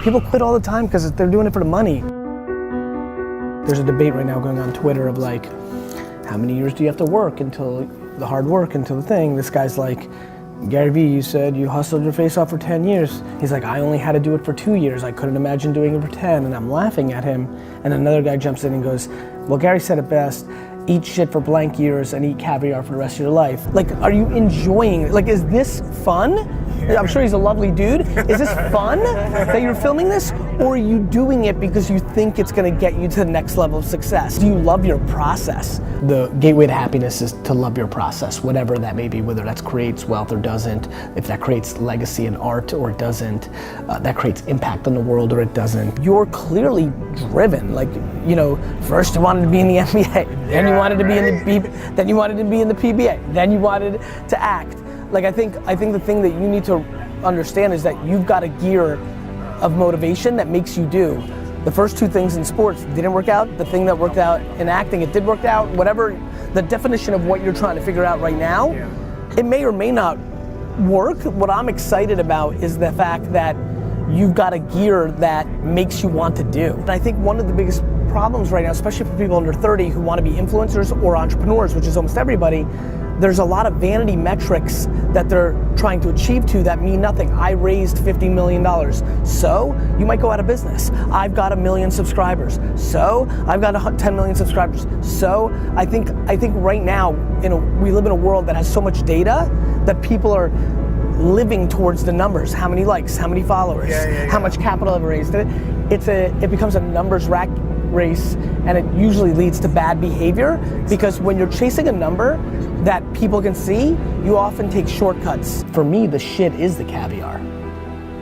People quit all the time because they're doing it for the money. There's a debate right now going on Twitter of like, how many years do you have to work until the hard work, until the thing? This guy's like, Gary Vee, you said you hustled your face off for 10 years. He's like, I only had to do it for 2 years. I couldn't imagine doing it for 10. And I'm laughing at him. And another guy jumps in and goes, well, Gary said it best. Eat shit for blank years and eat caviar for the rest of your life. Like, are you enjoying it? Like, is this fun? I'm sure he's a lovely dude. Is this fun that you're filming this? Or are you doing it because you think it's gonna get you to the next level of success? Do you love your process? The gateway to happiness is to love your process, whatever that may be, whether that creates wealth or doesn't, if that creates legacy and art or it doesn't, that creates impact on the world or it doesn't. You're clearly driven. Like, you know, first you wanted to be in the NBA, then you wanted to be in the then you wanted to be in the PBA, then you wanted to act. Like, I think the thing that you need to understand is that you've got a gear of motivation that makes you do. The first two things in sports didn't work out. The thing that worked out in acting, it did work out. Whatever the definition of what you're trying to figure out right now, it may or may not work. What I'm excited about is the fact that you've got a gear that makes you want to do. And I think one of the biggest problems right now, especially for people under 30 who want to be influencers or entrepreneurs, which is almost everybody, there's a lot of vanity metrics that they're trying to achieve to that mean nothing. I raised $50 million. So, you might go out of business. I've got 1 million subscribers. So, I've got 10 million subscribers. So, I think right now, we live in a world that has so much data that people are living towards the numbers. How many likes, how many followers, how much capital I've raised. It becomes a numbers race, and it usually leads to bad behavior, because when you're chasing a number that people can see, you often take shortcuts. For me, the shit is the caviar.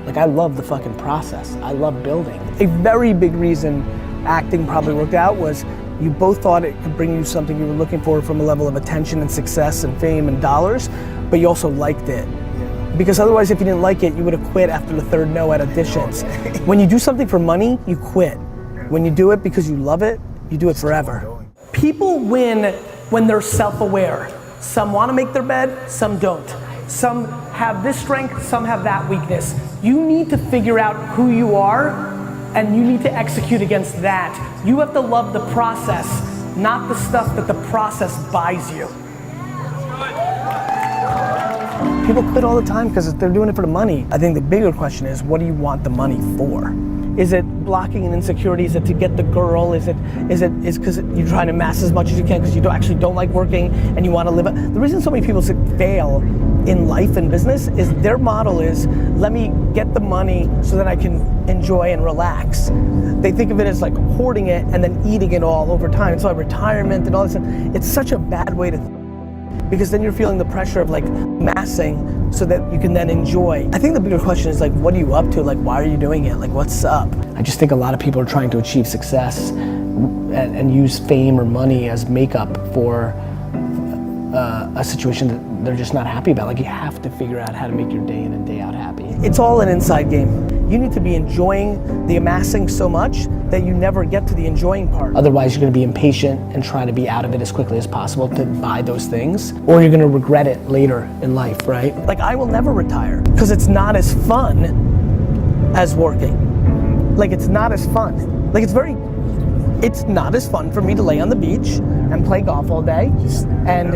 Like, I love the fucking process. I love building. A very big reason acting probably worked out was you both thought it could bring you something you were looking for from a level of attention and success and fame and dollars, but you also liked it. Because otherwise, if you didn't like it, you would have quit after the third no at auditions. When you do something for money, you quit. When you do it because you love it, you do it forever. People win when they're self-aware. Some want to make their bed, some don't. Some have this strength, some have that weakness. You need to figure out who you are, and you need to execute against that. You have to love the process, not the stuff that the process buys you. People quit all the time because they're doing it for the money. I think the bigger question is, what do you want the money for? Is it blocking an insecurity? Is it to get the girl? Is it because you're trying to amass as much as you can because you don't like working and you want to live? The reason so many people fail in life and business is their model is, let me get the money so that I can enjoy and relax. They think of it as like hoarding it and then eating it all over time. It's like retirement and all this. It's such a bad way to think, because then you're feeling the pressure of like massing so that you can then enjoy. I think the bigger question is like, what are you up to? Like, why are you doing it? Like, what's up? I just think a lot of people are trying to achieve success and use fame or money as makeup for a situation that they're just not happy about. Like, you have to figure out how to make your day in and day out happy. It's all an inside game. You need to be enjoying the amassing so much that you never get to the enjoying part. Otherwise, you're gonna be impatient and try to be out of it as quickly as possible to buy those things, or you're gonna regret it later in life, right? Like, I will never retire because it's not as fun as working. Like, it's not as fun. Like, it's not as fun for me to lay on the beach and play golf all day and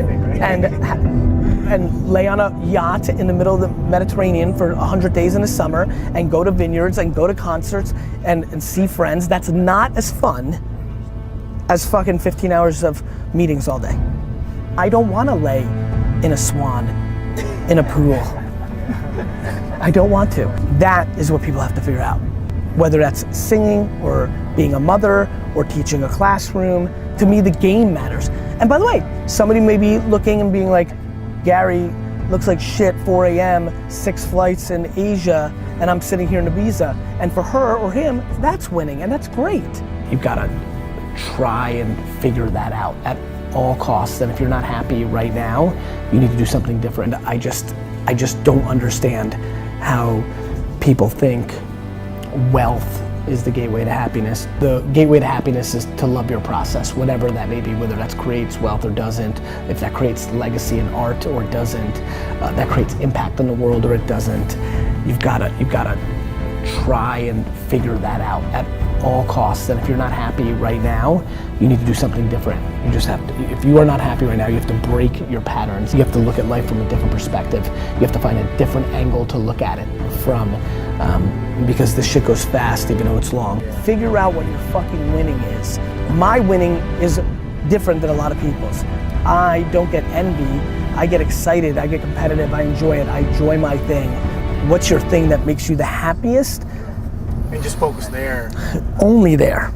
lay on a yacht in the middle of the Mediterranean for 100 days in the summer and go to vineyards and go to concerts and see friends. That's not as fun as fucking 15 hours of meetings all day. I don't want to lay in a swan in a pool. I don't want to. That is what people have to figure out. Whether that's singing or being a mother or teaching a classroom, to me the game matters. And by the way, somebody may be looking and being like, Gary looks like shit, 4 a.m., 6 flights in Asia, and I'm sitting here in Ibiza. And for her or him, that's winning, and that's great. You've gotta try and figure that out at all costs. And if you're not happy right now, you need to do something different. I just don't understand how people think wealth is the gateway to happiness. The gateway to happiness is to love your process, whatever that may be, whether that creates wealth or doesn't, if that creates legacy and art or doesn't, that creates impact on the world or it doesn't. You've gotta try and figure that out at all costs. And if you're not happy right now, you need to do something different. You just have to, if you are not happy right now, you have to break your patterns. You have to look at life from a different perspective. You have to find a different angle to look at it from, because this shit goes fast even though it's long. Figure out what your fucking winning is. My winning is different than a lot of people's. I don't get envy, I get excited, I get competitive, I enjoy it, I enjoy my thing. What's your thing that makes you the happiest? And just focus there. Only there.